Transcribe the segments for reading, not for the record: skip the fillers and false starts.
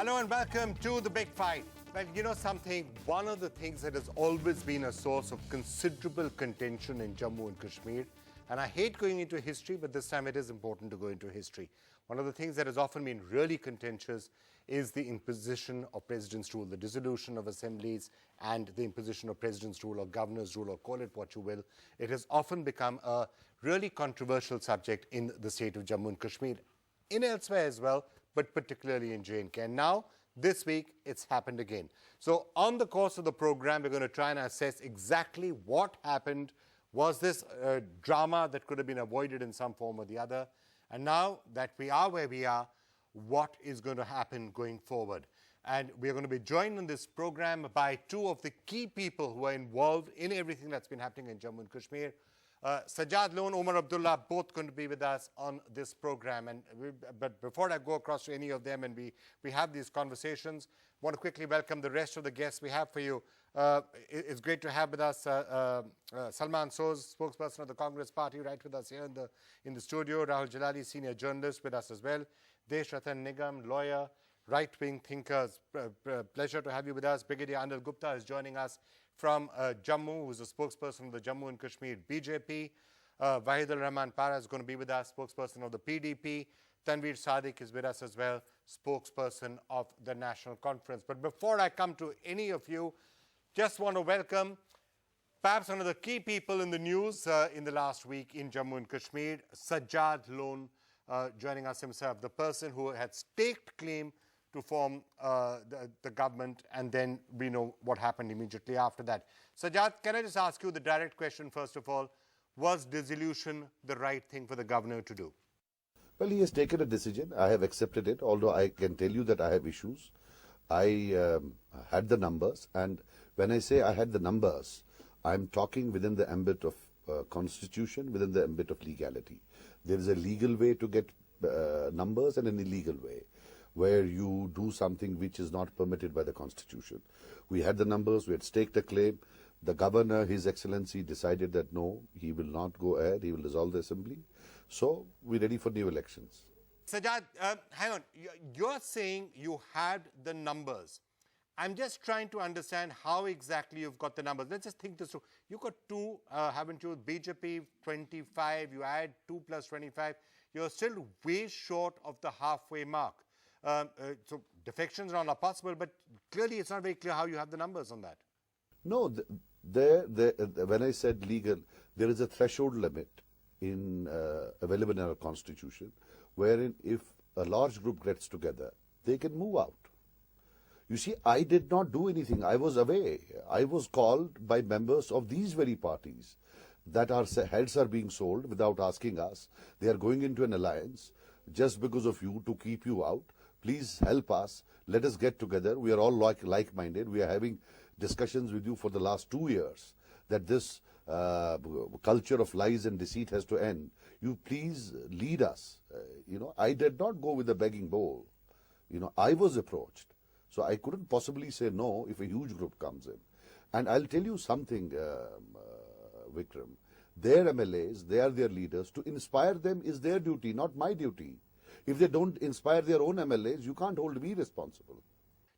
Hello and welcome to The Big Fight. Well, you know something, one of the things that has always been a source of considerable contention in Jammu and Kashmir, and I hate going into history, but this time it is important to go into history. One of the things that has often been really contentious is the imposition of president's rule, the dissolution of assemblies and the imposition of president's rule or governor's rule, or call it what you will. It has often become a really controversial subject in the state of Jammu and Kashmir, in elsewhere as well, but particularly in J&K. And now, this week, it's happened again. So on the course of the program, we're going to try and assess exactly what happened. Was this a drama that could have been avoided in some form or the other? And now that we are where we are, what is going to happen going forward? And we're going to be joined in this program by two of the key people who are involved in everything that's been happening in Jammu and Kashmir. Sajad Loan, Omar Abdullah, both going to be with us on this program. But before I go across to any of them and we have these conversations, I want to quickly welcome the rest of the guests we have for you. It's great to have with us Salman Soz, spokesperson of the Congress Party, right with us here in the studio. Rahul Jalali, senior journalist, with us as well. Desh Ratan Nigam, lawyer, right-wing thinker. Pleasure to have you with us. Brigadier Anil Gupta is joining us from Jammu, who's a spokesperson of the Jammu and Kashmir BJP. Wahid al-Rahman Para is going to be with us, spokesperson of the PDP. Tanveer Sadiq is with us as well, spokesperson of the National Conference. But before I come to any of you, just want to welcome perhaps one of the key people in the news in the last week in Jammu and Kashmir, Sajad Loan, joining us himself, the person who had staked claim to form the government, and then we know what happened immediately after that. Sajad, can I just ask you the direct question first of all, was dissolution the right thing for the governor to do? Well, he has taken a decision. I have accepted it, although I can tell you that I have issues. I had the numbers, and when I say I had the numbers, I'm talking within the ambit of constitution, within the ambit of legality. There is a legal way to get numbers and an illegal way, where you do something which is not permitted by the constitution. We had the numbers, we had staked a claim. The governor, His Excellency, decided that no, he will not go ahead, he will dissolve the assembly. So we're ready for new elections. Sajad, hang on. You're saying you had the numbers. I'm just trying to understand how exactly you've got the numbers. Let's just think this through. You got two, haven't you? BJP 25, you add 2 plus 25. You're still way short of the halfway mark. So defections are not possible, but clearly it's not very clear how you have the numbers on that. No, when I said legal, there is a threshold limit available in our constitution, wherein if a large group gets together, they can move out. You see, I did not do anything. I was away. I was called by members of these very parties that our heads are being sold without asking us. They are going into an alliance just because of you, to keep you out. Please help us. Let us get together. We are all like-minded. We are having discussions with you for the last 2 years that this culture of lies and deceit has to end. You please lead us. I did not go with a begging bowl. I was approached. So I couldn't possibly say no if a huge group comes in. And I'll tell you something, Vikram. Their MLAs, they are their leaders. To inspire them is their duty, not my duty. If they don't inspire their own MLAs, you can't hold me responsible.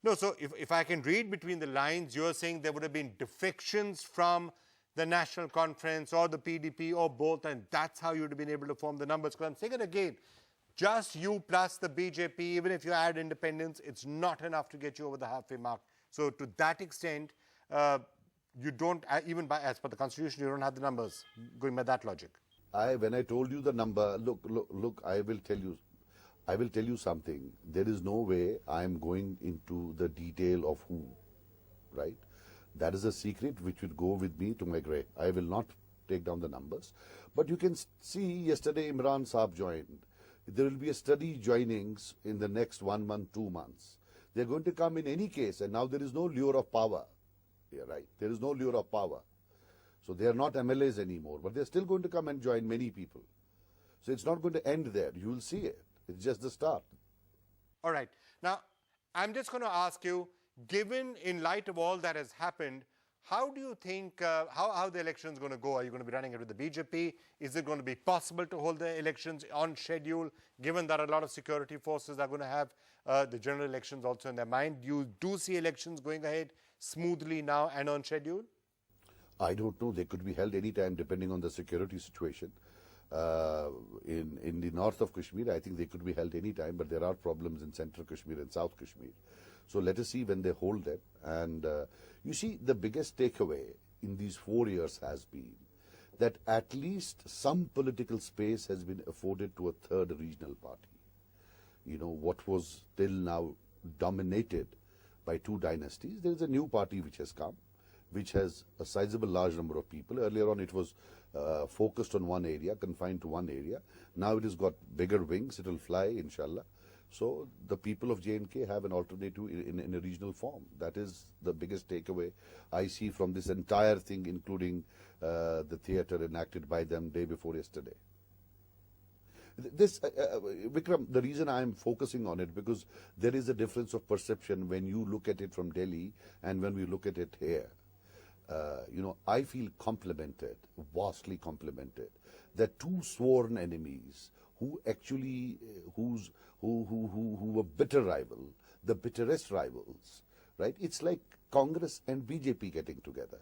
No, so if I can read between the lines, you're saying there would have been defections from the National Conference or the PDP or both, and that's how you would have been able to form the numbers. Because I'm saying it again, just you plus the BJP, even if you add independents, it's not enough to get you over the halfway mark. So to that extent, you don't, even as per the constitution, you don't have the numbers, going by that logic. When I told you the number, look, I will tell you something. There is no way I am going into the detail of who, right? That is a secret which will go with me to my grave. I will not take down the numbers. But you can see yesterday Imran Saab joined. There will be a steady joinings in the next 1 month, 2 months. They're going to come in any case, and now there is no lure of power. Yeah, right. There is no lure of power. So they are not MLAs anymore, but they're still going to come and join many people. So it's not going to end there. You will see it. It's just the start. All right. Now, I'm just going to ask you, given in light of all that has happened, How do you think, how the election is going to go? Are you going to be running it with the BJP? Is it going to be possible to hold the elections on schedule, given that a lot of security forces are going to have the general elections also in their mind? You do see elections going ahead smoothly now and on schedule? I don't know. They could be held any time depending on the security situation. In the north of Kashmir, I think they could be held any time, but there are problems in central Kashmir and south Kashmir. So let us see when they hold them. And you see, the biggest takeaway in these 4 years has been that at least some political space has been afforded to a third regional party. You know, what was till now dominated by two dynasties, there is a new party which has come, which has a sizable large number of people. Earlier on, it was focused on one area, confined to one area. Now it has got bigger wings. It will fly, inshallah. So the people of J&K have an alternative in a regional form. That is the biggest takeaway I see from this entire thing, including the theatre enacted by them day before yesterday. This, Vikram, the reason I am focusing on it, because there is a difference of perception when you look at it from Delhi and when we look at it here. You know, I feel complimented, vastly complimented, that two sworn enemies who actually, who were bitter rival, the bitterest rivals, right? It's like Congress and BJP getting together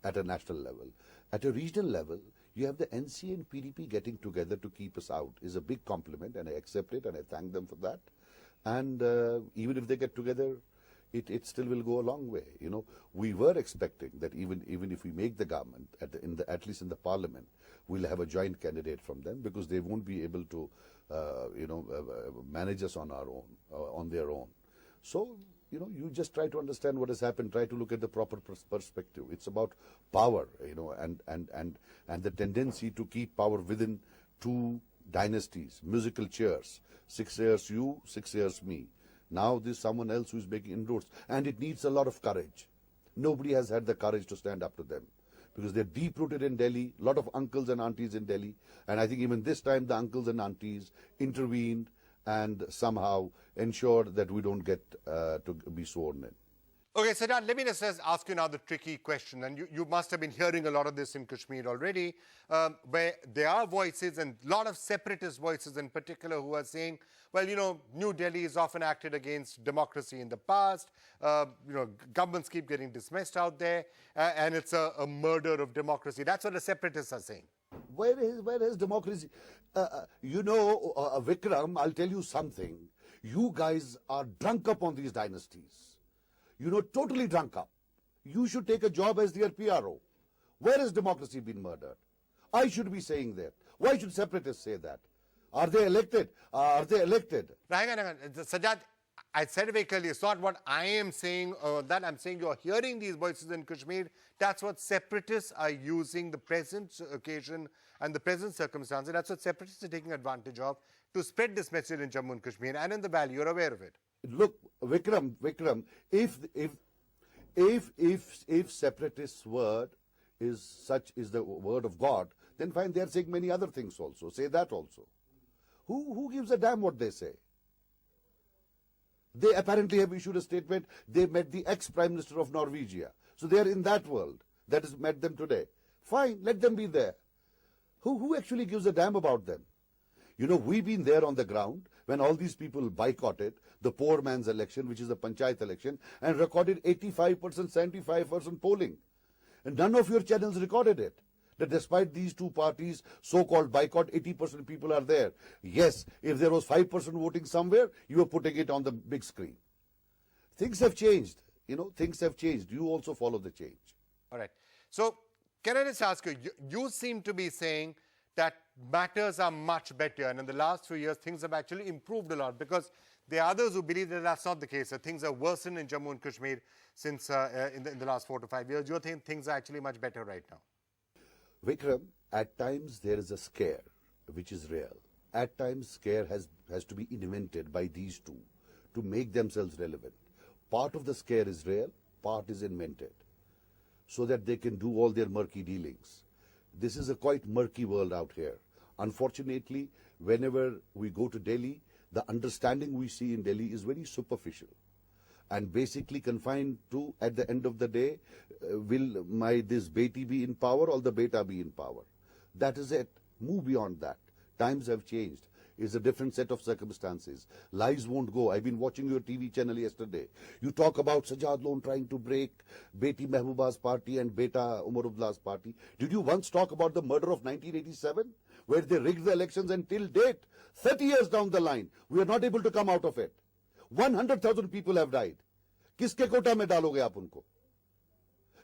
at a national level. At a regional level, you have the NC and PDP getting together to keep us out is a big compliment, and I accept it and I thank them for that. And even if they get together, it still will go a long way. You know, we were expecting that even if we make the government, at least in the parliament, we'll have a joint candidate from them, because they won't be able to, manage us on our own, on their own. So, you know, you just try to understand what has happened, try to look at the proper perspective. It's about power, you know, and the tendency to keep power within two dynasties, musical chairs, 6 years you, 6 years me. Now there's someone else who's making inroads, and it needs a lot of courage. Nobody has had the courage to stand up to them, because they're deep-rooted in Delhi, a lot of uncles and aunties in Delhi, and I think even this time the uncles and aunties intervened and somehow ensured that we don't get to be sworn in. Okay, Sajad, let me just ask you now the tricky question. And you must have been hearing a lot of this in Kashmir already, where there are voices, and a lot of separatist voices in particular, who are saying, well, you know, New Delhi has often acted against democracy in the past. You know, governments keep getting dismissed out there, and it's a murder of democracy. That's what the separatists are saying. Where is democracy? Vikram, I'll tell you something. You guys are drunk up on these dynasties. You know, totally drunk up. You should take a job as their PRO. Where has democracy been murdered? I should be saying that. Why should separatists say that? Are they elected? Are they elected? Hang on. Sajad, I said it very clearly. It's not what I am saying, that I'm saying you're hearing these voices in Kashmir. That's what separatists are using the present occasion and the present circumstances. That's what separatists are taking advantage of to spread this message in Jammu and Kashmir and in the valley. You're aware of it. Look, Vikram, if separatists' word is the word of God, then fine, they are saying many other things also. Say that also. Who gives a damn what they say? They apparently have issued a statement. They met the ex-Prime Minister of Norwegia. So they are in that world. That has met them today. Fine, let them be there. Who actually gives a damn about them? You know, we've been there on the ground when all these people boycotted the poor man's election, which is the Panchayat election, and recorded 85%, 75% polling. And none of your channels recorded it. That despite these two parties' so-called boycott, 80% people are there. Yes, if there was 5% voting somewhere, you were putting it on the big screen. Things have changed. You know, things have changed. You also follow the change. All right. So, can I just ask you, you seem to be saying that matters are much better, and in the last few years, things have actually improved a lot, because there are others who believe that that's not the case, that things are worsened in Jammu and Kashmir since in the last 4 to 5 years. You think things are actually much better right now? Vikram, at times there is a scare, which is real. At times, scare has to be invented by these two to make themselves relevant. Part of the scare is real, part is invented, so that they can do all their murky dealings. This is a quite murky world out here. Unfortunately, whenever we go to Delhi, the understanding we see in Delhi is very superficial. and basically confined to, at the end of the day, will this Beti be in power or the Beta be in power? That is it. Move beyond that. Times have changed. It's a different set of circumstances. Lies won't go. I've been watching your TV channel yesterday. You talk about Sajad Lone trying to break Beti Mehbooba's party and Beta Umar Abdullah's party. Did you once talk about the murder of 1987, where they rigged the elections, and till date, 30 years down the line, we are not able to come out of it? 100,000 people have died. Kiske kota mein daloge aap unko?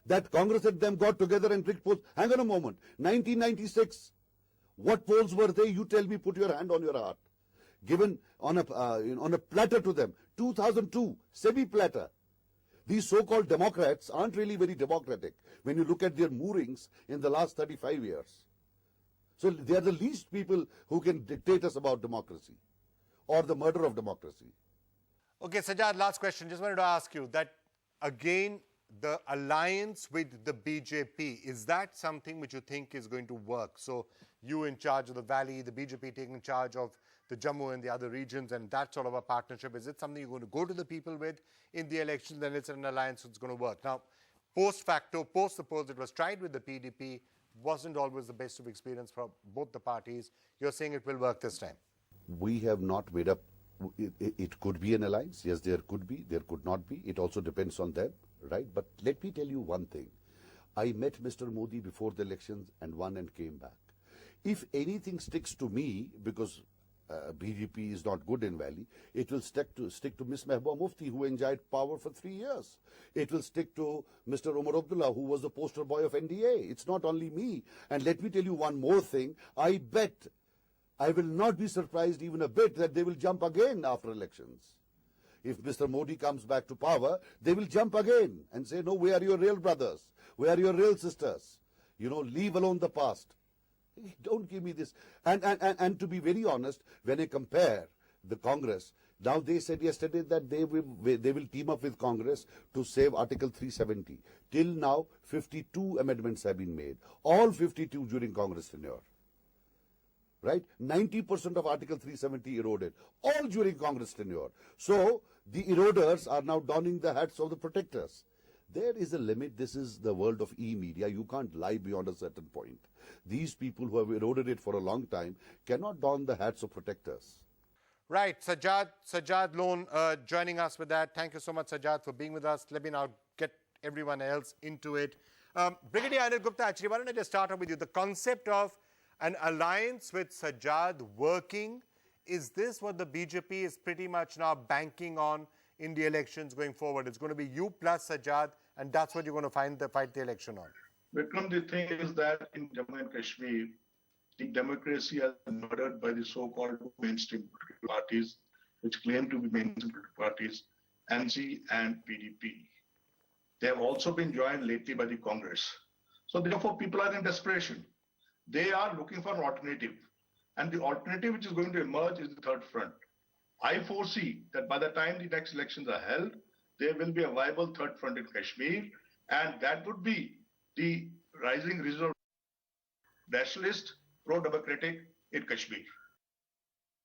That Congress and them got together and rigged polls. Hang on a moment. 1996. What polls were they? You tell me, put your hand on your heart. Given on a platter to them. 2002, semi-platter. These so-called Democrats aren't really very democratic when you look at their moorings in the last 35 years. So they are the least people who can dictate us about democracy or the murder of democracy. Okay, Sajad, last question. Just wanted to ask you that, again, the alliance with the BJP, is that something which you think is going to work? So you in charge of the valley, the BJP taking charge of the Jammu and the other regions, and that sort of a partnership, is it something you're going to go to the people with in the election? Then it's an alliance that's going to work. Now, post facto, post the polls, it was tried with the PDP, wasn't always the best of experience for both the parties. You're saying it will work this time? We have not made up. It could be an alliance. Yes, there could be. There could not be. It also depends on them. Right, but let me tell you one thing. I met Mr. Modi before the elections and won and came back. If anything sticks to me, because BJP is not good in Valley, it will stick to Miss Mehbooba Mufti, who enjoyed power for 3 years. It will stick to Mr. Umar Abdullah, who was the poster boy of NDA. It's not only me. And let me tell you one more thing. I bet, I will not be surprised even a bit that they will jump again after elections. If Mr. Modi comes back to power, they will jump again and say, no, we are your real brothers. We are your real sisters. You know, leave alone the past. Don't give me this. And to be very honest, when I compare the Congress, now they said yesterday that they will team up with Congress to save Article 370. Till now, 52 amendments have been made. All 52 during Congress tenure. Right? 90% of Article 370 eroded, all during Congress tenure. So, the eroders are now donning the hats of the protectors. There is a limit. This is the world of e-media. You can't lie beyond a certain point. These people who have eroded it for a long time cannot don the hats of protectors. Right. Sajad Lone joining us with that. Thank you so much, Sajad, for being with us. Let me now get everyone else into it. Brigadier Anil Gupta, actually, why don't I just start off with you? The concept of an alliance with Sajad working, is this what the BJP is pretty much now banking on in the elections going forward? It's going to be you plus Sajad, and that's what you're going to fight the election on. Vikram, the thing is that in Jammu and Kashmir, the democracy has been murdered by the so-called mainstream political parties, which claim to be mainstream political parties, NC and PDP. They have also been joined lately by the Congress. So therefore, people are in desperation. They are looking for an alternative. And the alternative which is going to emerge is the third front. I foresee that by the time the next elections are held, there will be a viable third front in Kashmir, and that would be the rising reserve nationalist, pro-democratic in Kashmir.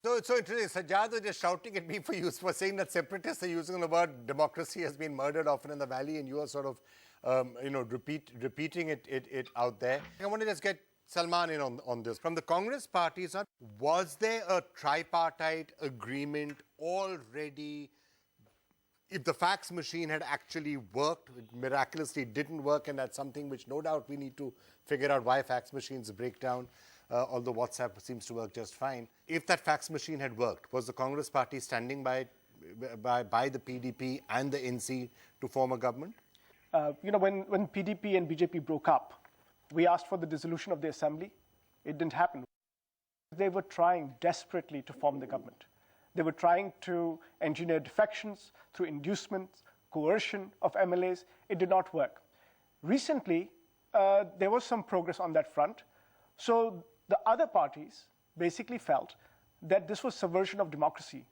So interesting. Sajad was just shouting at me for saying that separatists are using the word democracy has been murdered often in the valley, and you are sort of, repeating it out there. I want to just get Salman in on this. From the Congress parties, was there a tripartite agreement already? If the fax machine had actually worked, it miraculously didn't work, and that's something which no doubt we need to figure out why fax machines break down, although WhatsApp seems to work just fine. If that fax machine had worked, was the Congress party standing by the PDP and the NC to form a government? When PDP and BJP broke up, we asked for the dissolution of the assembly. It didn't happen. They were trying desperately to form the government. They were trying to engineer defections through inducements, coercion of MLAs. It did not work. Recently, there was some progress on that front. So the other parties basically felt that this was subversion of democracy.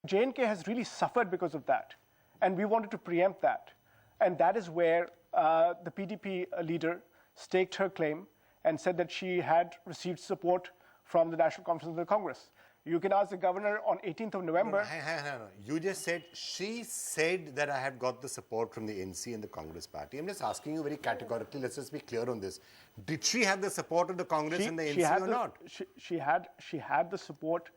J&K has really suffered because of that, and we wanted to preempt that. And that is where the PDP leader staked her claim and said that she had received support from the National Conference of the Congress. You can ask the governor on 18th of November. No. You just said, she said that I had got the support from the NC and the Congress party. I'm just asking you very categorically, let's just be clear on this. Did she have the support of the Congress and the NC or not? She had the support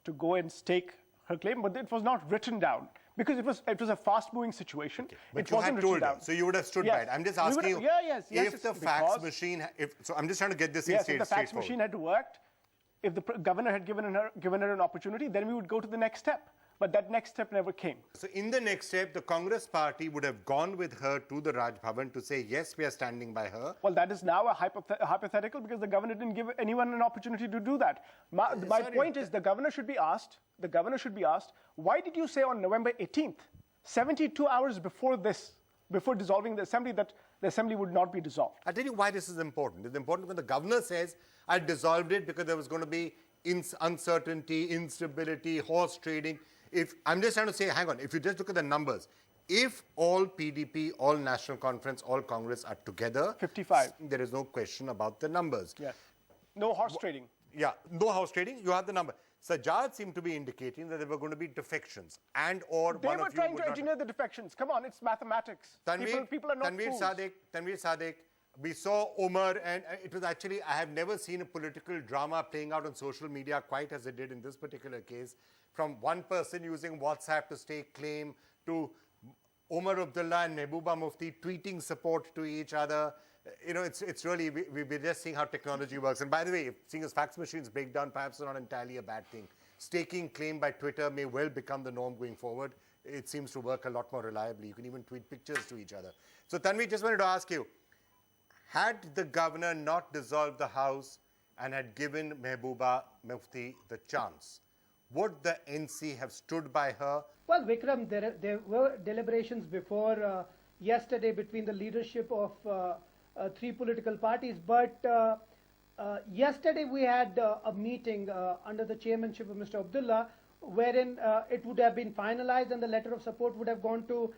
to go and stake her claim, but it was not written down. Because it was a fast-moving situation. Okay. But it you wasn't had told written her, down. so you would have stood by it. I'm just asking you, if the fax machine, so I'm just trying to get this in if the fax machine had worked, if the governor had given her an opportunity, then we would go to the next step. But that next step never came. So in the next step, the Congress party would have gone with her to the Raj Bhavan to say, yes, we are standing by her. Well, that is now a hypothetical because the governor didn't give anyone an opportunity to do that. My point is the governor should be asked, why did you say on November 18th, 72 hours before this, before dissolving the assembly, that the assembly would not be dissolved? I'll tell you why this is important. It's important when the governor says, I dissolved it because there was going to be uncertainty, instability, horse trading. I'm just trying to say, hang on, if you just look at the numbers, if all PDP, all National Conference, all Congress are together, 55. There is no question about the numbers. Yes. No horse trading. Yeah, no horse trading, you have the number. Sajad seemed to be indicating that there were going to be defections and or they one were of you trying would to engineer the defections. Come on, it's mathematics. People are not fools. Tanveer Sadiq, we saw Omar, and it was actually, I have never seen a political drama playing out on social media quite as it did in this particular case. From one person using WhatsApp to stake claim to Omar Abdullah and Mehbooba Mufti tweeting support to each other. You know, it's really, we're just seeing how technology works. And by the way, seeing as fax machines break down, perhaps not entirely a bad thing. Staking claim by Twitter may well become the norm going forward. It seems to work a lot more reliably. You can even tweet pictures to each other. So Tanvi, just wanted to ask you, had the governor not dissolved the House and had given Mehbooba Mufti the chance, would the NC have stood by her? Well, Vikram, there were deliberations before yesterday between the leadership of three political parties, but yesterday we had a meeting under the chairmanship of Mr. Abdullah, wherein it would have been finalized and the letter of support would have gone to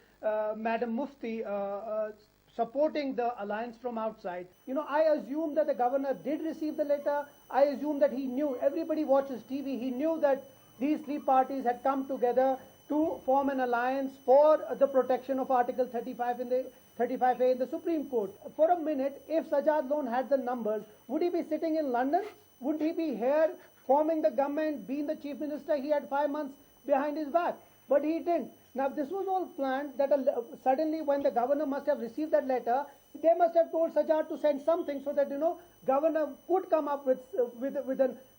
Madam Mufti, supporting the alliance from outside. You know, I assume that the governor did receive the letter. I assume that he knew, everybody watches TV, he knew that these three parties had come together to form an alliance for the protection of Article 35A in the Supreme Court. For a minute, if Sajad Lone had the numbers, would he be sitting in London? Would he be here forming the government, being the chief minister? He had 5 months behind his back, but he didn't. Now, this was all planned that suddenly when the governor must have received that letter, they must have told Sajad to send something so that, you know, governor could come up with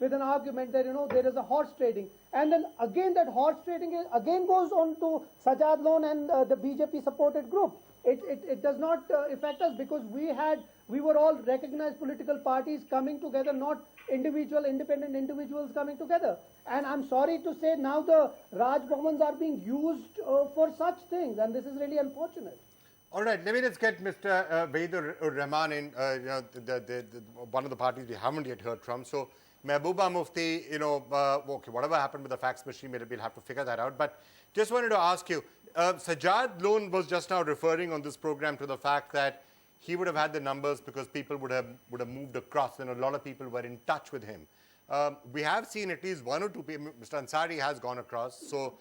an argument that, you know, there is a horse trading. And then again that horse trading again goes on to Sajad Lone and the BJP supported group. It does not affect us because we were all recognized political parties coming together, not independent individuals coming together. And I'm sorry to say now the Raj Bhavans are being used for such things, and this is really unfortunate. All right, let me just get Mr. Wahidur Rahman in, you know, one of the parties we haven't yet heard from. So, Mehbooba Mufti, you know, okay, whatever happened with the fax machine, we'll have to figure that out. But just wanted to ask you, Sajad Lone was just now referring on this program to the fact that he would have had the numbers because people would have moved across, and a lot of people were in touch with him. We have seen at least one or two people, Mr. Ansari has gone across. So,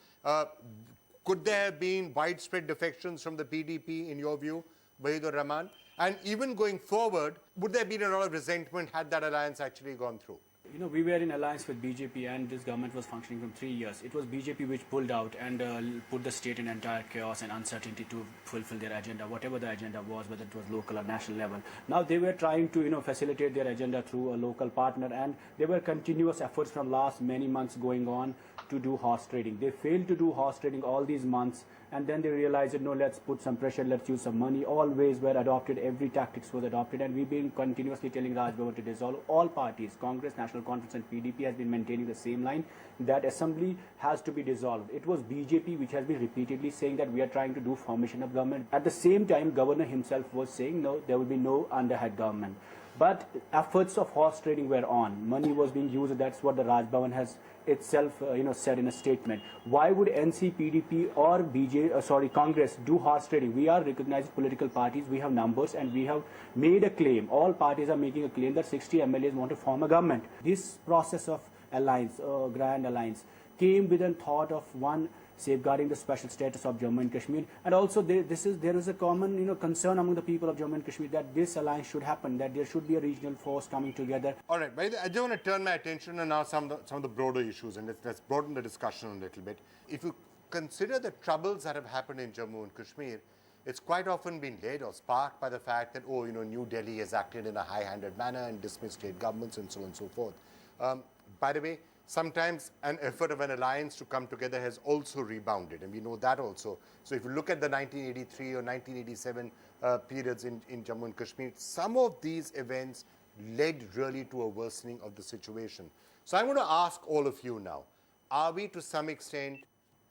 could there have been widespread defections from the PDP, in your view, Wahidur Rahman? And even going forward, would there have been a lot of resentment had that alliance actually gone through? You know, we were in alliance with BJP and this government was functioning from 3 years. It was BJP which pulled out and put the state in entire chaos and uncertainty to fulfill their agenda, whatever the agenda was, whether it was local or national level. Now they were trying to, you know, facilitate their agenda through a local partner, and there were continuous efforts from last many months going on to do horse trading. They failed to do horse trading all these months, and then they realized that no, let's put some pressure, let's use some money. All ways were adopted, every tactics was adopted, and we've been continuously telling Raj Bhavan to dissolve. All parties, Congress, National Conference and PDP has been maintaining the same line, that assembly has to be dissolved. It was BJP which has been repeatedly saying that we are trying to do formation of government. At the same time, governor himself was saying no, there will be no underhead government. But efforts of horse trading were on. Money was being used. That's what the Raj Bhavan has itself, said in a statement. Why would NC, PDP or Congress do horse trading? We are recognized political parties. We have numbers and we have made a claim. All parties are making a claim that 60 MLAs want to form a government. This process of alliance, grand alliance, came with a thought of one, safeguarding the special status of Jammu and Kashmir, and also there is a common concern among the people of Jammu and Kashmir that this alliance should happen, that there should be a regional force coming together. All right, but I just want to turn my attention to now some of the broader issues, and let's broaden the discussion a little bit. If you consider the troubles that have happened in Jammu and Kashmir, it's quite often been led or sparked by the fact that, New Delhi has acted in a high-handed manner and dismissed state governments and so on and so forth. By the way, sometimes an effort of an alliance to come together has also rebounded, and we know that also. So if you look at the 1983 or 1987 periods in Jammu and Kashmir, some of these events led really to a worsening of the situation. So I'm going to ask all of you now, are we to some extent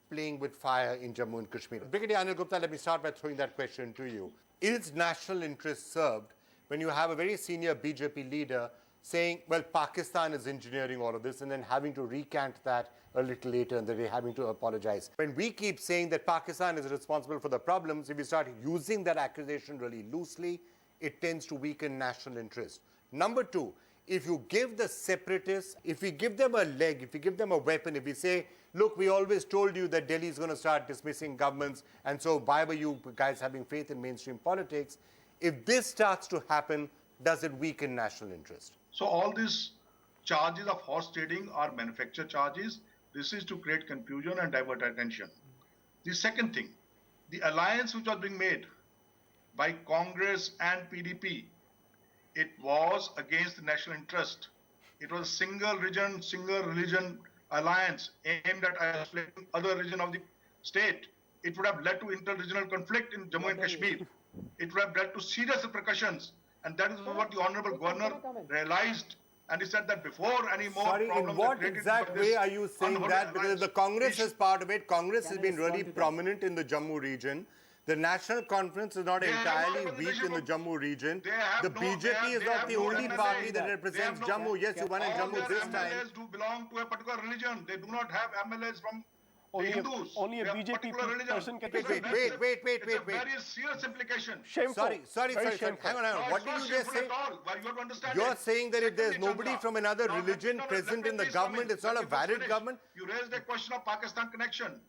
playing with fire in Jammu and Kashmir? Brigadier Anil Gupta, let me start by throwing that question to you. Is national interest served when you have a very senior BJP leader saying, well, Pakistan is engineering all of this, and then having to recant that a little later and then having to apologize? When we keep saying that Pakistan is responsible for the problems, if we start using that accusation really loosely, it tends to weaken national interest. Number two, if you give the separatists, if we give them a leg, if we give them a weapon, if we say, look, we always told you that Delhi is going to start dismissing governments, and so why were you guys having faith in mainstream politics? If this starts to happen, does it weaken national interest? So all these charges of horse trading are manufactured charges. This is to create confusion and divert attention. The second thing, the alliance which was being made by Congress and PDP, it was against the national interest. It was a single region, single religion alliance aimed at isolating other region of the state. It would have led to inter-regional conflict in Jammu and Kashmir. It would have led to serious repercussions. And that is what the Honorable Governor realized, and he said that before any more problems... in what exact way are you saying that? Because the Congress is part of it. Congress has been really prominent in the Jammu region. The National Conference is not entirely weak in the Jammu region. The BJP is not the only party that represents Jammu. Yes, you won in Jammu this time. MLAs do belong to a particular religion. They do not have MLAs from Hindus. Only a BJP person can... Wait. It's a very serious implication. Shameful. Sorry. Hang on. What did you just say? You're saying that if there's nobody from another religion present in the government, it's not a valid government? You raised the question of Pakistan connection.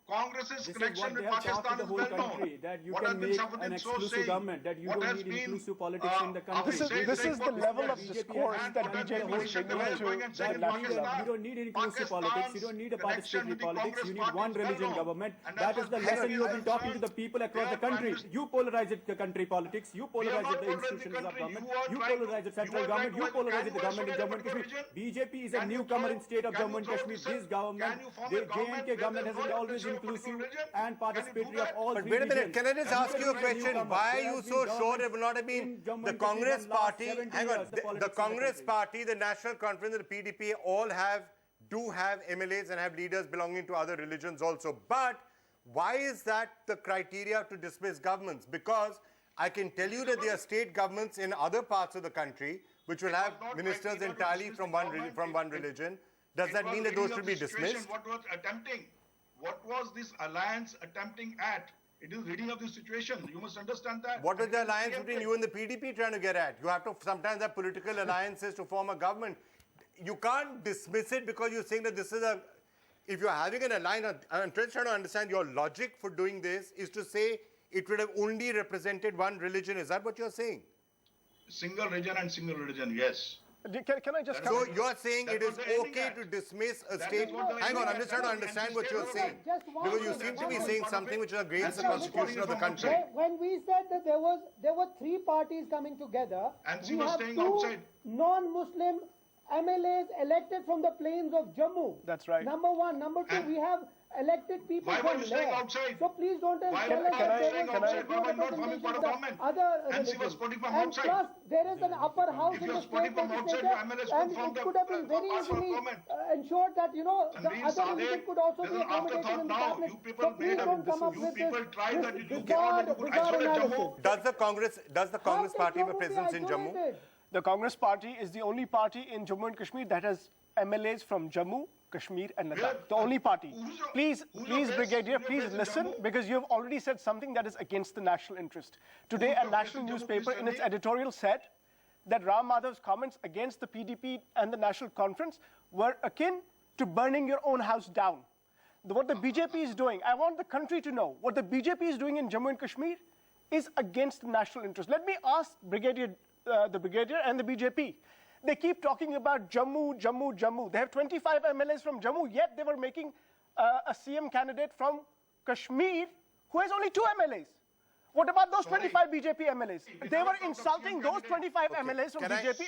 Congress's connection with Pakistan Pakistan is well known. That you can make an exclusive government, that you don't need inclusive politics in the country. This is the level of discourse that BJP is bringing into the national. You don't need inclusive politics, you don't need a participatory politics, you need one religion government. That is the lesson you have been talking to the people across the country. You polarize the country politics, you polarize the institutions of government, you polarize the central government, you polarize the government in Jammu and Kashmir. BJP is a newcomer in state of Jammu and Kashmir. This government, the J&K government has always been inclusive and participatory of all. But wait a minute, can I just ask you a question? Why are you so sure it will not have been the Congress party? Hang on, the Congress party, the National Conference, and the PDP all do have MLAs and have leaders belonging to other religions also. But why is that the criteria to dismiss governments? Because I can tell you that there are state governments in other parts of the country which will have ministers entirely from one religion. Does that mean that those should be dismissed? What was this alliance attempting at? It is reading of the situation. You must understand that. What was the alliance between you and the PDP trying to get at? You have to sometimes have political alliances to form a government. You can't dismiss it because you're saying that this is a... If you're having an alliance, I'm trying to understand your logic for doing this is to say it would have only represented one religion. Is that what you're saying? Single region and single religion, yes. Can I just... So you're saying it is okay to dismiss a state... Hang on, I'm just trying to understand what you're saying. Because you seem to be saying something which is against the constitution of the country. When we said that there were three parties coming together, and she we was have staying two outside. non-Muslim MLAs elected from the plains of Jammu. That's right. Number one. Number two, we have elected people Why from were you staying there. outside? So please don't tell us Why were you staying that outside? there Why was were you not forming part of government? other And she was religions. voting from And outside. plus, there is an upper house If in you the are voting state from outside, legislature, your MLAs and could form it the could have been very parts of easily government. ensured that, the Tanveer other Saleh, religion could also there's be an accommodated afterthought in the now. cabinet. You people So please made don't come up you with people this tried that you bizarre could isolate Jammu. Does the Congress party have a presence in Jammu? The Congress party is the only party in Jammu and Kashmir that has MLAs from Jammu, Kashmir and Ladakh. The only party. Please, Brigadier, please listen, because you have already said something that is against the national interest. Today, a national newspaper in its editorial said that Ram Madhav's comments against the PDP and the National Conference were akin to burning your own house down. What the BJP is doing, I want the country to know, what the BJP is doing in Jammu and Kashmir is against the national interest. Let me ask the Brigadier and the BJP. They keep talking about Jammu, Jammu, Jammu. They have 25 MLAs from Jammu, yet they were making a CM candidate from Kashmir who has only 2 MLAs. What about those 25 BJP MLAs? They were insulting those 25 MLAs from BJP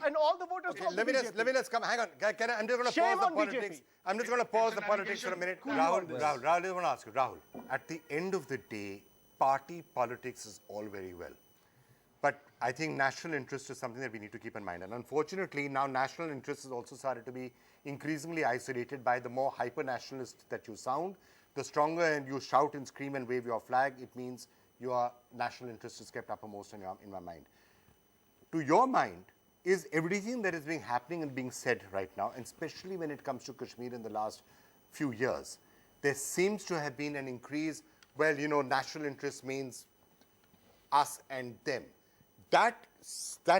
and all the voters from the BJP. Let me just come. Hang on. I'm just going to Shame pause the on politics. BJP. I'm just going to pause the politics for a minute. Rahul, I want to ask you, Rahul, at the end of the day, party politics is all very well. But I think national interest is something that we need to keep in mind. And unfortunately, now national interest has also started to be increasingly isolated by the more hyper-nationalist that you sound. The stronger and you shout and scream and wave your flag, it means your national interest is kept uppermost in my mind. To your mind, is everything that is being happening and being said right now, and especially when it comes to Kashmir in the last few years, there seems to have been an increase, well, you know, national interest means us and them. That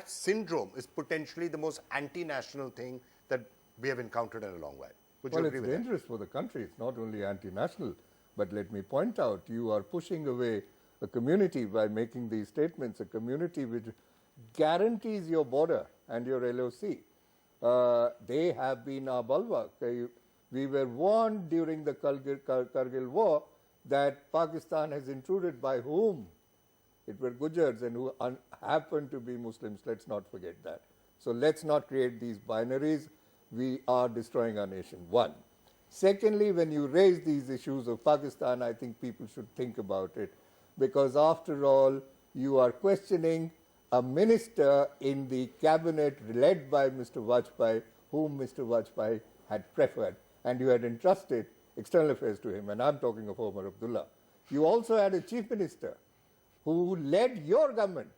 syndrome is potentially the most anti-national thing that we have encountered in a long while. Would you agree with that? It's dangerous for the country. It's not only anti-national, but let me point out, you are pushing away a community by making these statements, a community which guarantees your border and your LOC. They have been our bulwark. We were warned during the Kargil war that Pakistan has intruded by whom? It were Gujars and who happened to be Muslims. Let's not forget that. So let's not create these binaries. We are destroying our nation, one. Secondly, when you raise these issues of Pakistan, I think people should think about it, because after all, you are questioning a minister in the cabinet led by Mr. Vajpayee, whom Mr. Vajpayee had preferred, and you had entrusted external affairs to him, and I'm talking of Omar Abdullah. You also had a chief minister who led your government,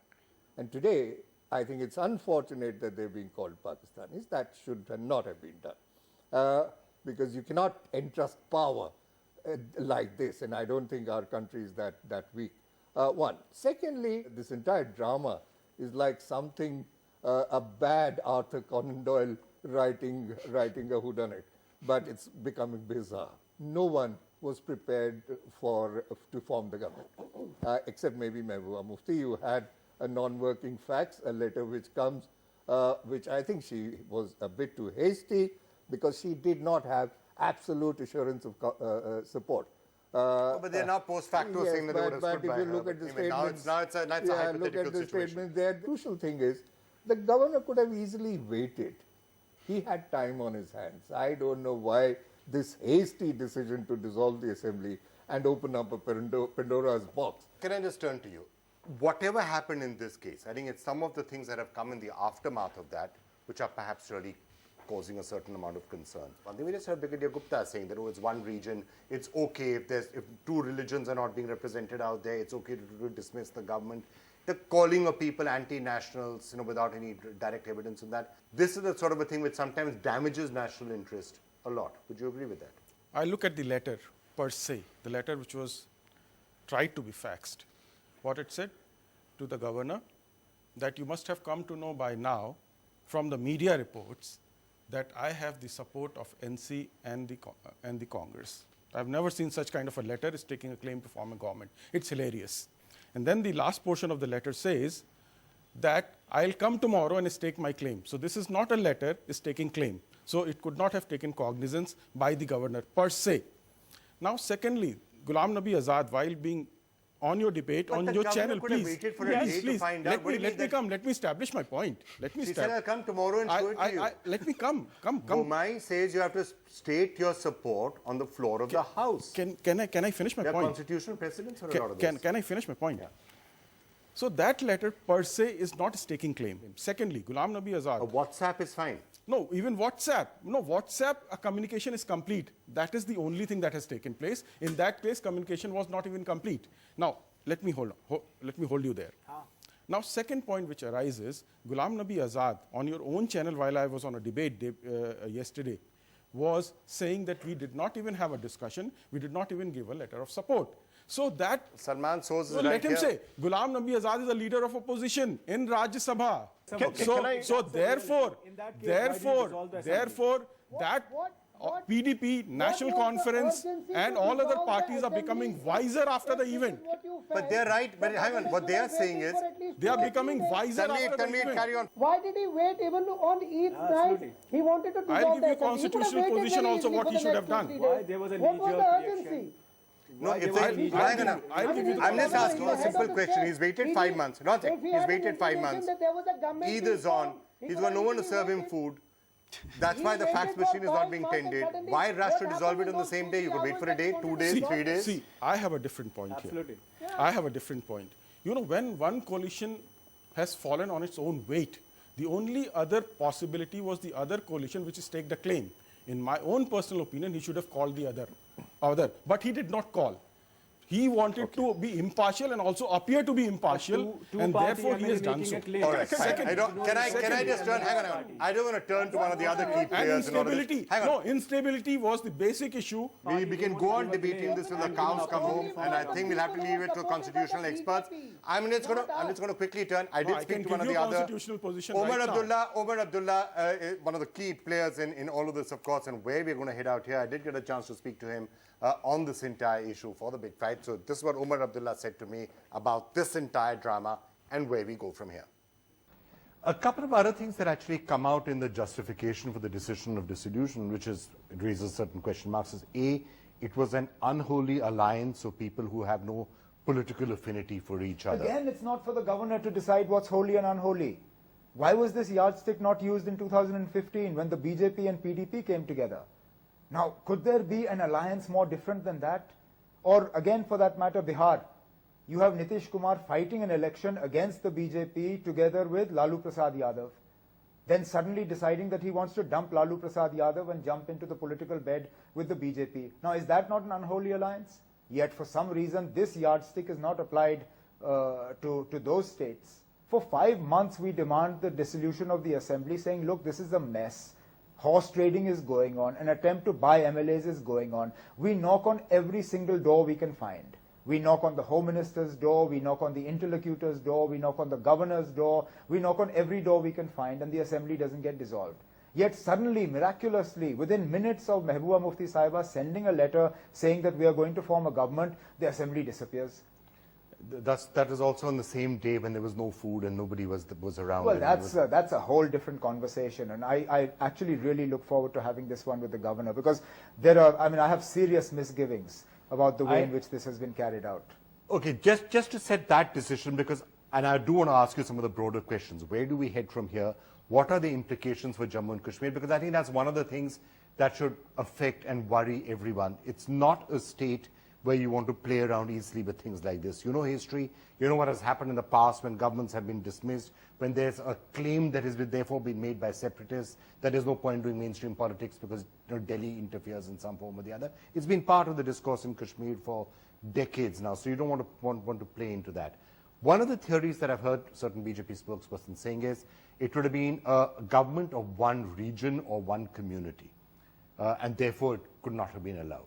and today, I think it's unfortunate that they're being called Pakistanis. That should not have been done, because you cannot entrust power like this, and I don't think our country is that weak. One. Secondly, this entire drama is like something, a bad Arthur Conan Doyle writing a whodunit, but it's becoming bizarre. No one was prepared to form the government, except maybe Mehbooba Mufti. You had a non-working fax, a letter which comes, which I think she was a bit too hasty because she did not have absolute assurance of support. But they're now post facto saying that they would have stood by her. But if you look at the statements, now it's a hypothetical look at the situation. statements there. The crucial thing is, the governor could have easily waited. He had time on his hands. I don't know why this hasty decision to dissolve the assembly and open up a Pandora's box. Can I just turn to you? Whatever happened in this case, I think it's some of the things that have come in the aftermath of that, which are perhaps really causing a certain amount of concern. One thing we just heard Brigadier Gupta saying that, oh, it's one region, it's okay if two religions are not being represented out there, it's okay to dismiss the government. The calling of people anti-nationals, without any direct evidence of that. This is the sort of a thing which sometimes damages national interest a lot. Would you agree with that? I look at the letter per se, the letter which was tried to be faxed. What it said to the governor, that you must have come to know by now from the media reports that I have the support of NC and the Congress. I've never seen such kind of a letter is taking a claim to form a government. It's hilarious. And then the last portion of the letter says that I'll come tomorrow and stake my claim. So this is not a letter, it's taking claim. So it could not have taken cognizance by the governor per se. Now, secondly, Ghulam Nabi Azad, while being on your debate, on your channel, please, let me establish my point. She said I'll come tomorrow and show it to you. Let me come. Bomai says you have to state your support on the floor of the House. Can I finish my point? There are constitutional precedents for a lot of this. Can I finish my point? Yeah. So that letter per se is not a staking claim. Secondly, Ghulam Nabi Azad. A WhatsApp is fine. No, even WhatsApp. No, WhatsApp, a communication is complete. That is the only thing that has taken place. In that case, communication was not even complete. Now, let me hold you there. Now, second point which arises, Ghulam Nabi Azad, on your own channel while I was on a debate yesterday, was saying that we did not even have a discussion, we did not even give a letter of support. So that Salman source is so right let him here. say Ghulam Nabi Azad is a leader of opposition in Rajya Sabha. So therefore, that PDP, National Conference, and all other parties are becoming wiser after the event. But they're right. But hang on, what they are saying is They are becoming wiser after the Tanveer, event. carry on. Why did he wait even on Eid night? He wanted to dissolve I'll give you the assembly. constitutional He could have position waited also very what he easily should for have the done. next 2-3 Why days. there was a What was the knee-jerk urgency? reaction? No, if Why they, they I'll hang give on. you- I'll give you the I'm just constitutional asking you a position. simple question. He's waited 5 months. Not If he he's had an waited 5 information months. that there was a government Eid being is on. formed, he He's could got no have one to easily serve him waited. food. That's He why the fax waited machine for is not 5 being months and tended. suddenly Why rush to what dissolve it happened on in the those same 2-3 day? You could wait for a hours day, that he 2 wanted days, to 3 days. See, I have a different point Absolutely. here. I have a different point. You know, when one coalition has fallen on its own weight, the only other possibility was the other coalition, which is take the claim. In my own personal opinion, he should have called the other. But he did not call. He wanted to be impartial and also appear to be impartial, Two and party therefore he has MLA done making so. a claim. All right, fine. Second- Can I just turn? Hang on. I don't want to turn to one of the other key And players. in all of this. instability. Hang on. No, instability was the basic issue. We can go on debating this till the cows come home, and I think we'll have to leave it to constitutional experts. I'm just going to quickly turn. I did I speak can to one of give the you other. constitutional position Omar right now. Abdullah, one of the key players in all of this, of course, and where we're going to head out here. I did get a chance to speak to him on this entire issue for the big fight. So this is what Omar Abdullah said to me about this entire drama and where we go from here. A couple of other things that actually come out in the justification for the decision of dissolution, which is, it raises certain question marks, is A, it was an unholy alliance of people who have no political affinity for each other. Again, it's not for the governor to decide what's holy and unholy. Why was this yardstick not used in 2015 when the BJP and PDP came together? Now, could there be an alliance more different than that? Or again, for that matter, Bihar. You have Nitish Kumar fighting an election against the BJP together with Lalu Prasad Yadav. Then suddenly deciding that he wants to dump Lalu Prasad Yadav and jump into the political bed with the BJP. Now, is that not an unholy alliance? Yet, for some reason, this yardstick is not applied to those states. For 5 months, we demand the dissolution of the assembly, saying, look, this is a mess. Horse trading is going on. An attempt to buy MLAs is going on. We knock on every single door we can find. We knock on the Home Minister's door, we knock on the interlocutor's door, we knock on the governor's door, we knock on every door we can find, and the assembly doesn't get dissolved. Yet suddenly, miraculously, within minutes of Mehbooba Mufti Sahiba sending a letter saying that we are going to form a government, the assembly disappears. That is also on the same day when there was no food and nobody was around. Well, that's a whole different conversation, and I actually really look forward to having this one with the governor, because I have serious misgivings about the way in which this has been carried out. Okay, just to set that decision, because, and I do want to ask you some of the broader questions. Where do we head from here? What are the implications for Jammu and Kashmir? Because I think that's one of the things that should affect and worry everyone. It's not a state where you want to play around easily with things like this. You know history, you know what has happened in the past when governments have been dismissed, when there's a claim that has therefore been made by separatists, that there's no point doing mainstream politics because Delhi interferes in some form or the other. It's been part of the discourse in Kashmir for decades now, so you don't want to play into that. One of the theories that I've heard certain BJP spokespersons saying is it would have been a government of one region or one community, and therefore it could not have been allowed.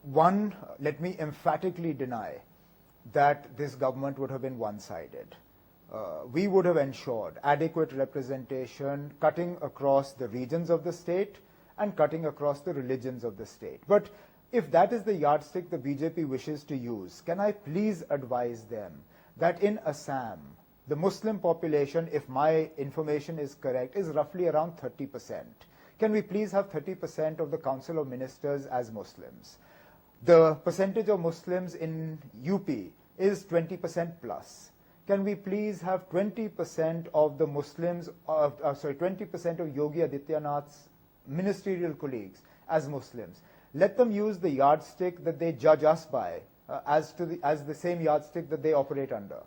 One, let me emphatically deny that this government would have been one-sided. We would have ensured adequate representation cutting across the regions of the state and cutting across the religions of the state. But if that is the yardstick the BJP wishes to use, can I please advise them that in Assam, the Muslim population, if my information is correct, is roughly around 30%. Can we please have 30% of the Council of Ministers as Muslims? The percentage of Muslims in UP is 20% plus. Can we please have 20% of the Muslims, 20% of Yogi Adityanath's ministerial colleagues as Muslims? Let them use the yardstick that they judge us by as the same yardstick that they operate under.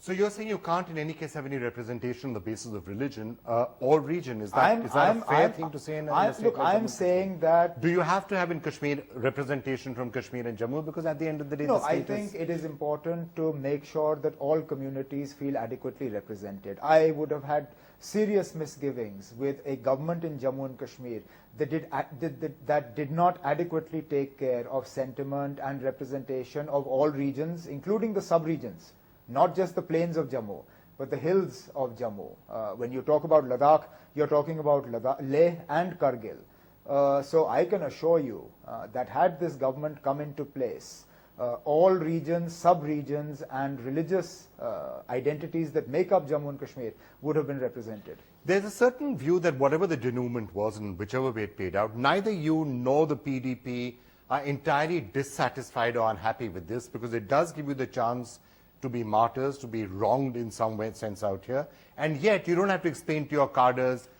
So you're saying you can't in any case have any representation on the basis of religion or region. Is that a fair thing to say in a state Look, like I'm Jammu? saying that... Do you have to have in Kashmir representation from Kashmir and Jammu? Because at the end of the day, No, the I state think it is important to make sure that all communities feel adequately represented. I would have had serious misgivings with a government in Jammu and Kashmir that did not adequately take care of sentiment and representation of all regions, including the sub-regions, not just the plains of Jammu, but the hills of Jammu. When you talk about Ladakh, you're talking about Leh and Kargil. So I can assure you that had this government come into place, all regions, sub-regions and religious identities that make up Jammu and Kashmir would have been represented. There's a certain view that whatever the denouement was and whichever way it played out, neither you nor the PDP are entirely dissatisfied or unhappy with this, because it does give you the chance to be martyrs, to be wronged in some way, sense out here, and yet you don't have to explain to your cadres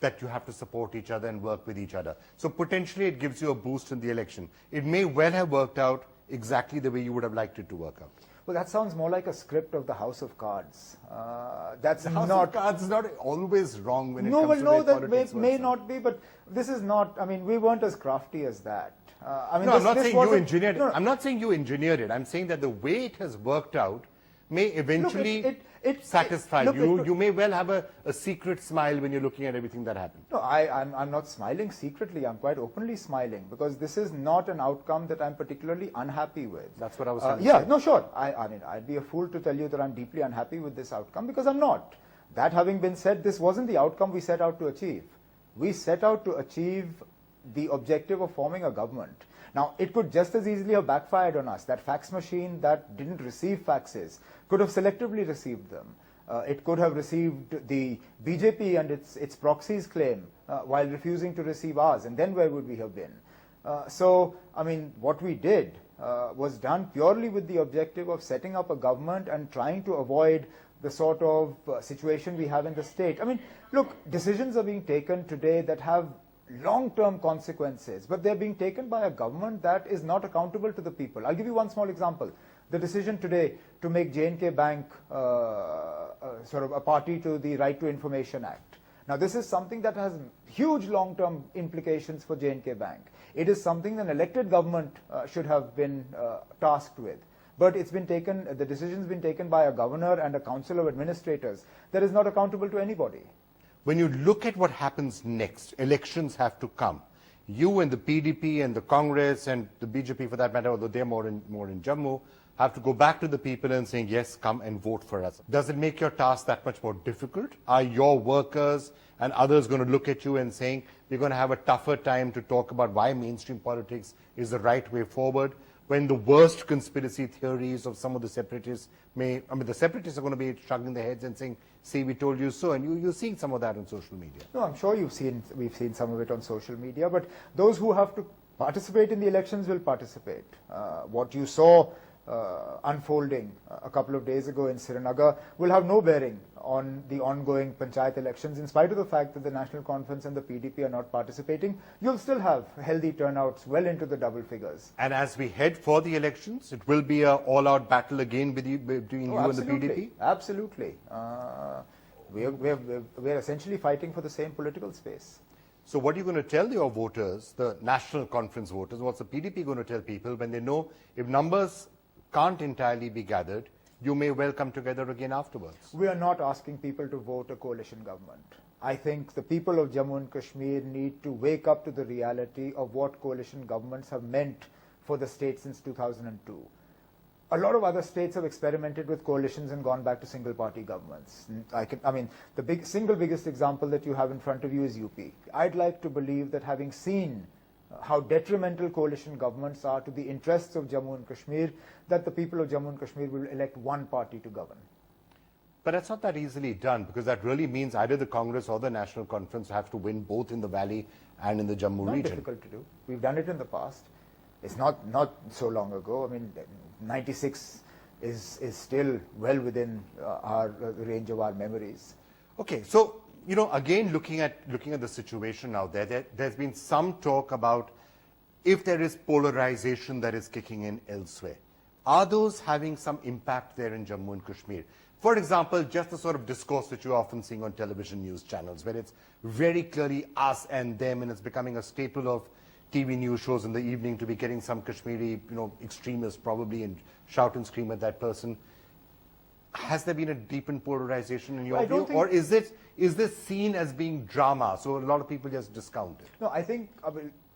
that you have to support each other and work with each other. So potentially it gives you a boost in the election. It may well have worked out exactly the way you would have liked it to work out. Well, that sounds more like a script of the House of Cards. That's The House of Cards is not always wrong when it comes to no, the that politics may works out. not be, but this is not, I mean, we weren't as crafty as that. I mean, No, I'm not saying you wasn't- engineered it. no, I'm not saying you engineered it. I'm saying that the way it has worked out may eventually satisfy you. You may well have a secret smile when you're looking at everything that happened. No, I'm not smiling secretly. I'm quite openly smiling, because this is not an outcome that I'm particularly unhappy with. That's what I was saying. Yeah, no, sure. I mean, I'd be a fool to tell you that I'm deeply unhappy with this outcome, because I'm not. That having been said, this wasn't the outcome we set out to achieve. We set out to achieve the objective of forming a government. Now, it could just as easily have backfired on us. That fax machine that didn't receive faxes could have selectively received them. It could have received the BJP and its proxies claim while refusing to receive ours, and then where would we have been? So, I mean, what we did was done purely with the objective of setting up a government and trying to avoid the sort of situation we have in the state. I mean, look, decisions are being taken today that have long-term consequences, but they're being taken by a government that is not accountable to the people. I'll give you one small example. The decision today to make J&K Bank sort of a party to the Right to Information Act. Now, this is something that has huge long-term implications for J&K Bank. It is something an elected government should have been tasked with. But it's been taken, the decision's been taken by a governor and a council of administrators that is not accountable to anybody. When you look at what happens next, elections have to come. You and the PDP and the Congress and the BJP for that matter, although they're more in Jammu, have to go back to the people and saying, yes, come and vote for us. Does it make your task that much more difficult? Are your workers and others going to look at you and saying, we're going to have a tougher time to talk about why mainstream politics is the right way forward, when the worst conspiracy theories of some of the separatists the separatists are going to be shrugging their heads and saying, see, we told you so, and you're seeing some of that on social media. No, I'm sure we've seen some of it on social media, but those who have to participate in the elections will participate. What you saw unfolding a couple of days ago in Srinagar will have no bearing on the ongoing panchayat elections. In spite of the fact that the National Conference and the PDP are not participating, you'll still have healthy turnouts well into the double figures. And as we head for the elections, it will be an all-out battle again between you and the PDP? Absolutely. We're essentially fighting for the same political space. So what are you going to tell your voters, the National Conference voters, what's the PDP going to tell people when they know if numbers can't entirely be gathered, you may well come together again afterwards? We are not asking people to vote a coalition government. I think the people of Jammu and Kashmir need to wake up to the reality of what coalition governments have meant for the state since 2002. A lot of other states have experimented with coalitions and gone back to single-party governments. The single biggest example that you have in front of you is UP. I'd like to believe that, having seen how detrimental coalition governments are to the interests of Jammu and Kashmir, that the people of Jammu and Kashmir will elect one party to govern. But that's not that easily done, because that really means either the Congress or the National Conference have to win both in the Valley and in the Jammu region. Not difficult to do. We've done it in the past. It's not so long ago. I mean, 96 is still well within the range of our memories. Okay, so again, looking at the situation now, there's been some talk about if there is polarization that is kicking in elsewhere. Are those having some impact there in Jammu and Kashmir? For example, just the sort of discourse which you're often seeing on television news channels, where it's very clearly us and them, and it's becoming a staple of TV news shows in the evening to be getting some Kashmiri, extremists probably and shout and scream at that person. Has there been a deepened polarization in your view, or is this seen as being drama? So a lot of people just discount it. No, I think,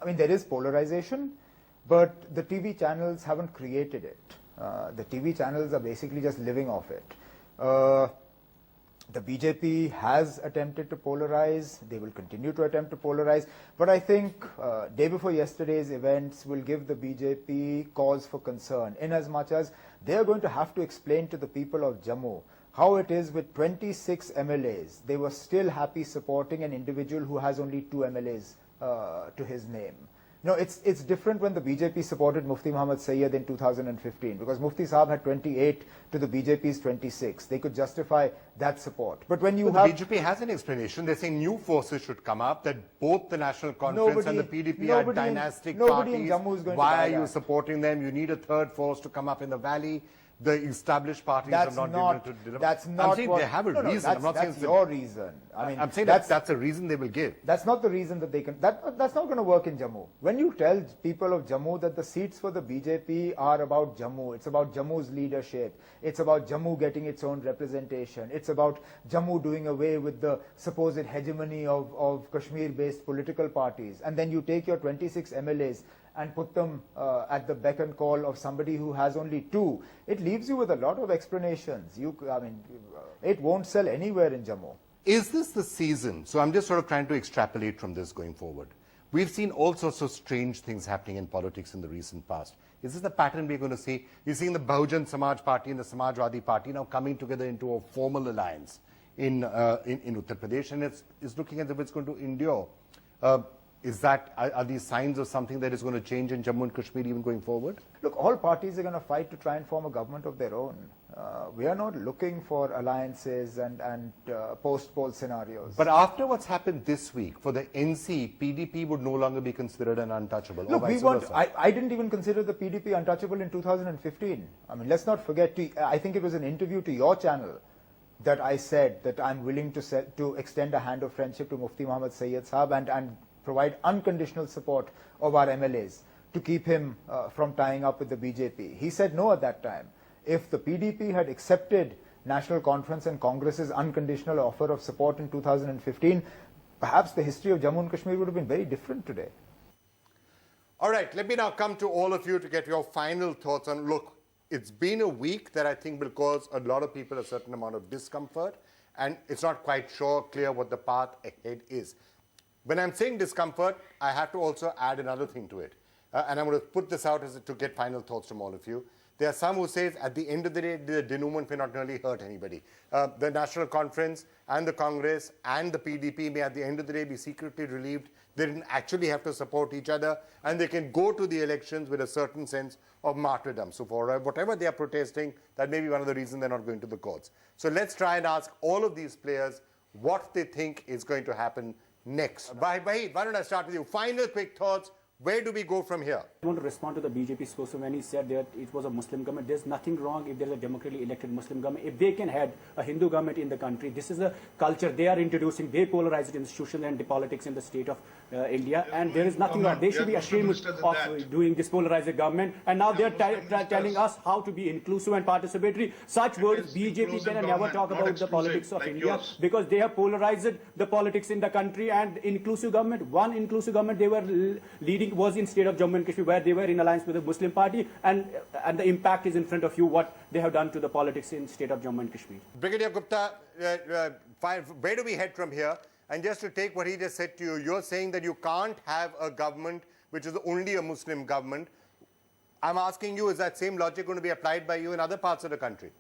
there is polarization, but the TV channels haven't created it. The TV channels are basically just living off it. The BJP has attempted to polarize. They will continue to attempt to polarize. But I think day before yesterday's events will give the BJP cause for concern, in as much as they are going to have to explain to the people of Jammu how it is with 26 MLAs. They were still happy supporting an individual who has only 2 MLAs to his name. No, it's different when the BJP supported Mufti Muhammad Sayyid in 2015, because Mufti Saab had 28 to the BJP's 26. They could justify that support. But when you have... The BJP has an explanation. They're saying new forces should come up, that both the National Conference and the PDP are dynastic parties. Why are you supporting them? You need a third force to come up in the valley. The established parties are not able to deliver. That's not I'm saying what, they have a reason. I'm not that's saying your reason. I'm saying that's a reason they will give. That's not the reason that they can. That's not going to work in Jammu. When you tell people of Jammu that the seats for the BJP are about Jammu, it's about Jammu's leadership, it's about Jammu getting its own representation, it's about Jammu doing away with the supposed hegemony of Kashmir-based political parties, and then you take your 26 MLAs and put them at the beck and call of somebody who has only 2, it leaves you with a lot of explanations. It won't sell anywhere in Jammu. Is this the season? So I'm just sort of trying to extrapolate from this going forward. We've seen all sorts of strange things happening in politics in the recent past. Is this the pattern we're going to see? You're seeing the Bahujan Samaj Party and the Samajwadi Party now coming together into a formal alliance in Uttar Pradesh, and it's looking as if it's going to endure. Are these signs of something that is going to change in Jammu and Kashmir even going forward? Look, all parties are going to fight to try and form a government of their own. We are not looking for alliances and post-poll scenarios. But after what's happened this week, for the NC, PDP would no longer be considered an untouchable. Look, I didn't even consider the PDP untouchable in 2015. Let's not forget, I think it was an interview to your channel that I said that I'm willing to extend a hand of friendship to Mufti Muhammad Sayyid Saab and provide unconditional support of our MLAs to keep him from tying up with the BJP. He said no at that time. If the PDP had accepted National Conference and Congress's unconditional offer of support in 2015, perhaps the history of Jammu and Kashmir would have been very different today. All right, let me now come to all of you to get your final thoughts on, look, it's been a week that I think will cause a lot of people a certain amount of discomfort, and it's not quite clear what the path ahead is. When I'm saying discomfort, I have to also add another thing to it. And I'm going to put this out to get final thoughts from all of you. There are some who say at the end of the day, the denouement may not really hurt anybody. The National Conference and the Congress and the PDP may at the end of the day be secretly relieved. They didn't actually have to support each other, and they can go to the elections with a certain sense of martyrdom. So for whatever they are protesting, that may be one of the reasons they're not going to the courts. So let's try and ask all of these players what they think is going to happen next. Vahid, why don't I start with you? Final quick thoughts. Where do we go from here? I want to respond to the BJP spokesman when he said that it was a Muslim government. There's nothing wrong if there's a democratically elected Muslim government. If they can head a Hindu government in the country, this is a culture they are introducing. They polarize it institutional and politics in the state of India, and there is nothing wrong. They should be ashamed of doing this polarized government. And now they're telling us how to be inclusive and participatory. Such words, BJP can never talk about the politics of India because they have polarized the politics in the country. And inclusive government, one inclusive government they were leading was in state of Jammu and Kashmir, where they were in alliance with the Muslim party, and the impact is in front of you what they have done to the politics in state of Jammu and Kashmir. Brigadier Gupta, where do we head from here? And just to take what he just said to you, you're saying that you can't have a government which is only a Muslim government. I'm asking you, is that same logic going to be applied by you in other parts of the country?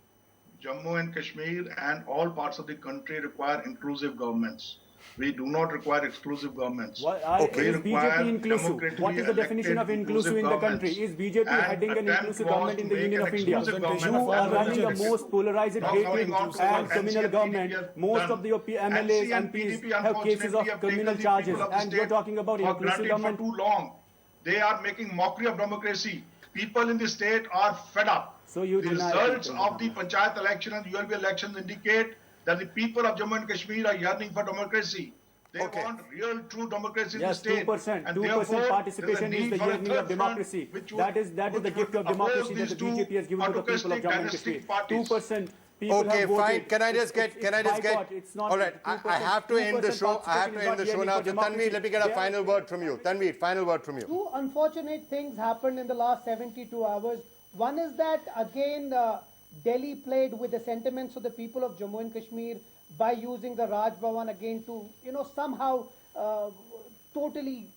Jammu and Kashmir and all parts of the country require inclusive governments. We do not require exclusive governments. Is BJP inclusive? What is the definition of inclusive in the country? Is BJP heading an inclusive government in the Union of India? You are running the most polarized, hated and criminal government. Most of your MLAs and MPs have cases of criminal charges, and you're talking about inclusive government. For too long. They are making mockery of democracy. people in the state are fed up. So you the deny results it, of the Panchayat election and ULB elections indicate that the people of Jammu and Kashmir are yearning for democracy. They Okay. want real, true democracy Yes, in the state. 2%. And 2% therefore, participation there's a is the need for a yearning third of democracy. front, which That is the would gift of oppose democracy that these the two BJP has given to the people of autocratic Jammu and dynastic Kashmir. parties. 2% people Okay, have voted. fine. Can I just get? Boycott. It's not All right, I 2%. have to end the 2% show. I have to participation end the is show not now. yearning So for Tanveer, let me get a democracy. final word from you. Tanveer, final word from you. Two unfortunate things happened in the last 72 hours. One is that, again, Delhi played with the sentiments of the people of Jammu and Kashmir by using the Raj Bhavan again to, somehow totally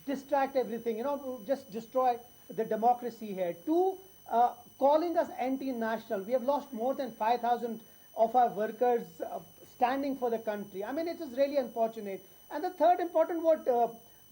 distract everything, just destroy the democracy here. Two, calling us anti-national. We have lost more than 5,000 of our workers standing for the country. I mean, it is really unfortunate. And the third important, what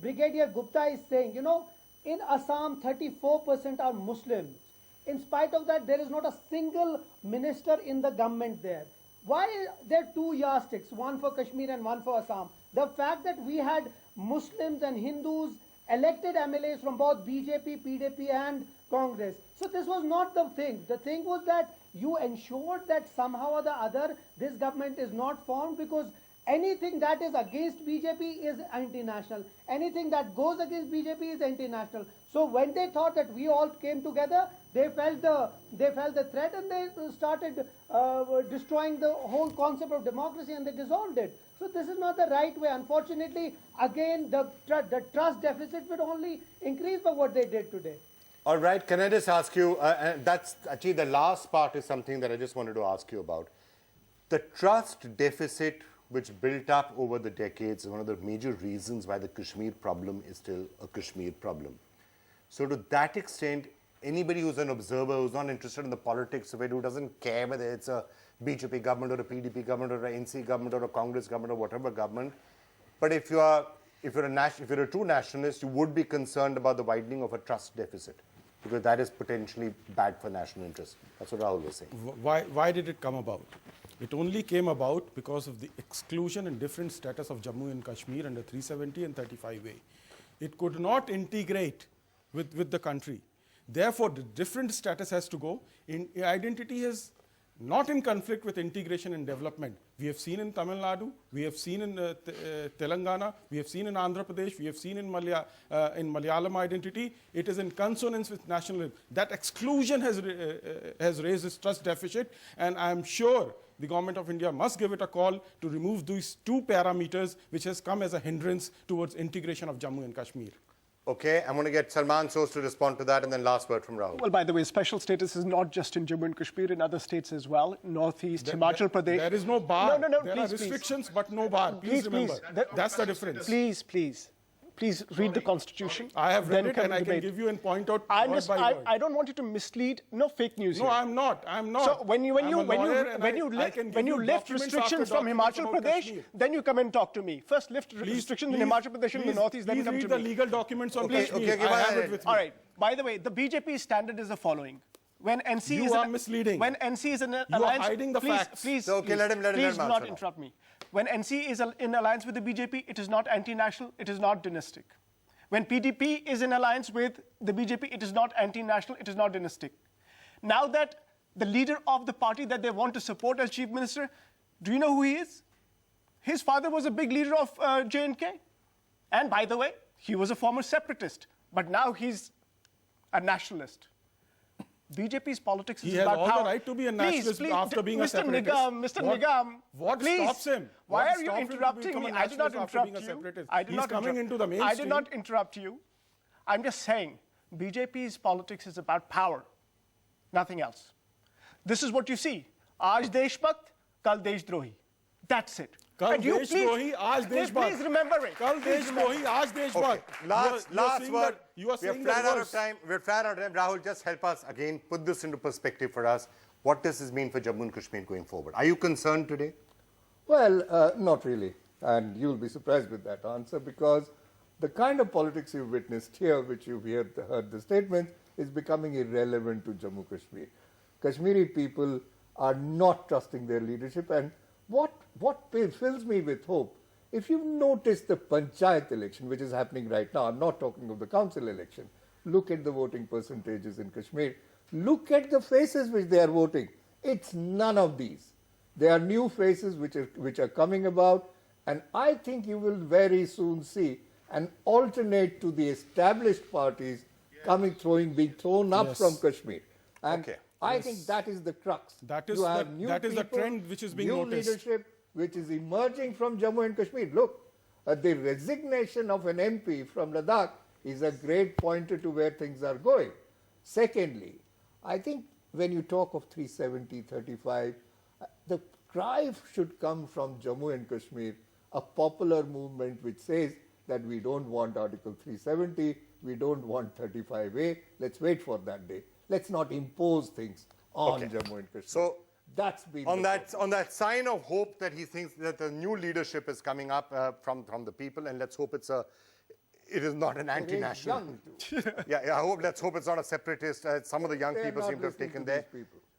Brigadier Gupta is saying, in Assam, 34% are Muslims. In spite of that, there is not a single minister in the government there. Why there are two yardsticks, one for Kashmir and one for Assam? The fact that we had Muslims and Hindus elected MLAs from both BJP, PDP and Congress. So this was not the thing. The thing was that you ensured that somehow or the other this government is not formed, because anything that is against BJP is anti-national. Anything that goes against BJP is anti-national. So when they thought that we all came together, they felt the threat, and they started destroying the whole concept of democracy, and they dissolved it. So this is not the right way. Unfortunately, again, the trust deficit will only increase by what they did today. All right, can I just ask you, and that's actually the last part is something that I just wanted to ask you about. The trust deficit which built up over the decades is one of the major reasons why the Kashmir problem is still a Kashmir problem. So to that extent, anybody who's an observer, who's not interested in the politics of it, who doesn't care whether it's a BJP government or a PDP government or an NC government or a Congress government or whatever government, but if you're a true nationalist, you would be concerned about the widening of a trust deficit, because that is potentially bad for national interest. That's what Rahul was saying. Why did it come about? It only came about because of the exclusion and different status of Jammu and Kashmir under 370 and 35A. It could not integrate with the country. Therefore, the different status has to go. Identity is not in conflict with integration and development. We have seen in Tamil Nadu, we have seen in Telangana, we have seen in Andhra Pradesh, we have seen in Malayalam identity. It is in consonance with nationalism. That exclusion has raised this trust deficit, and I am sure the government of India must give it a call to remove these two parameters which has come as a hindrance towards integration of Jammu and Kashmir. Okay, I'm going to get Salman Soos to respond to that, and then last word from Rahul. Well, by the way, special status is not just in Jammu and Kashmir, in other states as well, Northeast, Himachal Pradesh. There is no bar. No, there please, are restrictions, but no bar. Please remember, that's the difference. Please read the Constitution. I have read it, and I can debate. give you and point out I word by word. I don't want you to mislead. No fake news. No, here. I'm not. So when you I'm a lawyer, and I can give you lift documents restrictions after from documents Himachal about Pradesh, Kashmir. then you come and talk to me. First lift restrictions in Himachal Pradesh and the Northeast, then come to me. Please read the legal documents on Kashmir. okay, I have it with me. All right. By the way, the BJP standard is the following. When NC You is are misleading. When NC is in an You are alliance, hiding the facts. Please, So, okay, let him please do answer not now. interrupt me. When NC is in alliance with the BJP, it is not anti-national, it is not dynastic. When PDP is in alliance with the BJP, it is not anti-national, it is not dynastic. Now that the leader of the party that they want to support as chief minister, do you know who he is? His father was a big leader of J&K. And by the way, he was a former separatist, but now he's a nationalist. BJP's politics is about power. He has all the right to be a nationalist after being a separatist. Mr. Nigam, What please, stops him? Why What are you stops him to interrupting become me? a I did not nationalist after interrupt being a you. separatist? I did He's not coming interrupt. into the I did mainstream. not interrupt you. I'm just saying, BJP's politics is about power, nothing else. This is what you see. Aaj Deshbhakt, kal Deshdrohi. That's it. Kal And you Deshdrohi, aaj Deshbhakt. Please remember it. Kal Deshbhakt, aaj Deshbhakt. Last word. You are We're saying flat the out of worst. time. We're flat out of time. Rahul, just help us again, put this into perspective for us. What does this mean for Jammu and Kashmir going forward? Are you concerned today? Well, not really. And you'll be surprised with that answer, because the kind of politics you've witnessed here, which you've heard the statement, is becoming irrelevant to Jammu Kashmir. Kashmiri people are not trusting their leadership, and what fills me with hope, if you notice the Panchayat election, which is happening right now, I'm not talking of the council election, Look at the voting percentages in Kashmir. Look at the faces which they are voting. It's none of these. They are new faces which are coming about, and I think you will very soon see an alternate to the established parties being thrown up from Kashmir. And I think that is the crux. That is you have new that is the people, trend which is being new noticed. leadership which is emerging from Jammu and Kashmir. Look, the resignation of an MP from Ladakh is a great pointer to where things are going. Secondly, I think when you talk of 370, 35, the cry should come from Jammu and Kashmir, a popular movement which says that we don't want Article 370, we don't want 35A, let's wait for that day. Let's not impose things on Jammu and Kashmir. So that's been on that sign of hope that he thinks that the new leadership is coming up from the people, and let's hope it is not an anti-national. Let's hope it's not a separatist. Some of the young people seem to have taken there.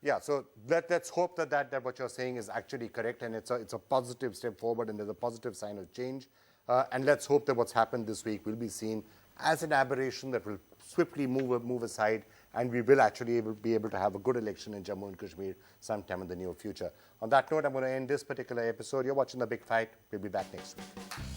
Yeah, so let's hope that what you're saying is actually correct, and it's a positive step forward, and there's a positive sign of change. And let's hope that what's happened this week will be seen as an aberration that will swiftly move aside, and we will actually be able to have a good election in Jammu and Kashmir sometime in the near future. On that note, I'm going to end this particular episode. You're watching The Big Fight. We'll be back next week.